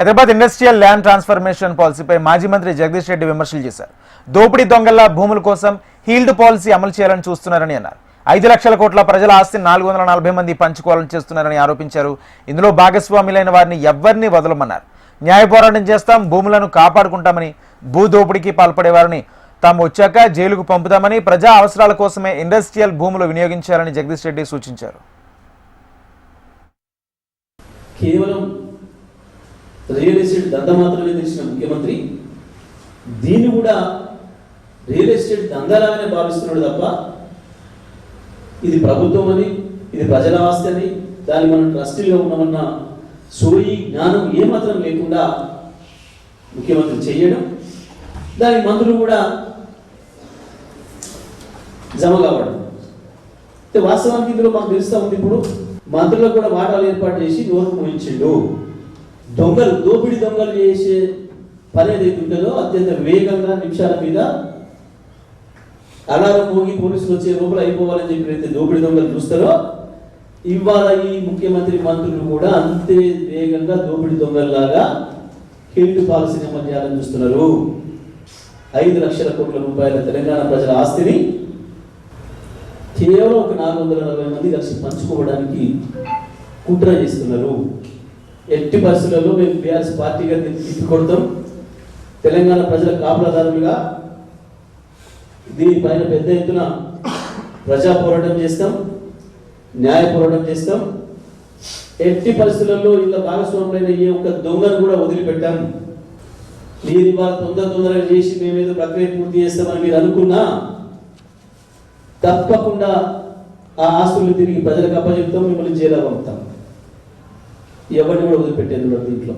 Hyderabad industrial land transformation పాలసీపై మాజీ మంత్రి జగదీష్ రెడ్డి విమర్శలు చేశారు. దోపిడీ దొంగల్లా భూముల కోసం హీల్డ్ పాలసీ అమలు చేయాలని చూస్తున్నారని అన్నారు. 5 లక్షల కోట్ల ప్రజల ఆస్తిని 440 మంది పంచుకోవాలని చేస్తున్నారని ఆరోపించారు. ఇందులో భాగస్వాములైన వారిని ఎవ్వరిని వదలమన్నారు. న్యాయ పోరాటం చేస్తాం, భూములను కాపాడుకుంటామని, భూ దోపిడీకి పాల్పడేవారిని తాము వచ్చాక జైలుకు పంపుతామని, ప్రజా అవసరాల కోసమే ఇండస్ట్రియల్ భూములు వినియోగించాలని జగదీష్ రెడ్డి సూచించారు. కేవలం రియల్ ఎస్టేట్ దందా మాత్రమే తెలిసిన ముఖ్యమంత్రి దీన్ని కూడా రియల్ ఎస్టేట్ దందాలాగానే భావిస్తున్నాడు తప్ప ఇది ప్రభుత్వం అని, ఇది ప్రజల ఆస్తి అని, దాన్ని మనం ట్రస్టీగా ఉన్నామన్న సోయి జ్ఞానం ఏమాత్రం లేకుండా ముఖ్యమంత్రి చేయడం, దానికి మంత్రులు కూడా జమ కావడం. వాస్తవానికి ఇందులో మాకు తెలుస్తూ ఉంది, ఇప్పుడు మంత్రులకు కూడా వాటాలు ఏర్పాటు చేసి నోరు మూయించిండు. దొంగలు, దోపిడీ దొంగలు చేసే పని ఏదైతే ఉంటుందో అత్యంత వేగంగా నిమిషాల మీద అలారం మోగి పోలీసులు వచ్చే లోపల అయిపోవాలని చెప్పి దోపిడీ దొంగలు చూస్తారో, ఇవాళ ఈ ముఖ్యమంత్రి మంత్రులు కూడా అంతే వేగంగా దోపిడీ దొంగల్లాగా హీల్డ్ పాలసీని అమలు చేయాలని చూస్తున్నారు. 5 లక్షల కోట్ల రూపాయల తెలంగాణ ప్రజల ఆస్తిని కేవలం ఒక 440 మంది కలిసి పంచుకోవడానికి కుట్ర చేస్తున్నారు. ఎట్టి పరిస్థితుల్లో మేము బీఆర్ఎస్ పార్టీగా తిప్పి కొడతాం. తెలంగాణ ప్రజల కాపులదారులుగా దీనిపైన పెద్ద ఎత్తున ప్రజా పోరాటం చేస్తాం, న్యాయ పోరాటం చేస్తాం. ఎట్టి పరిస్థితులలో ఇలా భాగస్వాములైన ఏ ఒక్క దొంగను కూడా వదిలిపెట్టాం. మీరు ఇవాళ తొందరగా చేసి మేమేదో ప్రక్రియ పూర్తి చేస్తామని మీరు అనుకున్నా తప్పకుండా ఆ ఆస్తులు తిరిగి ప్రజలకు అప్పచెప్తాం, మిమ్మల్ని జైలు పంపుతాం. ఎవరిని కూడా వదిలిపెట్టేది దీంట్లో.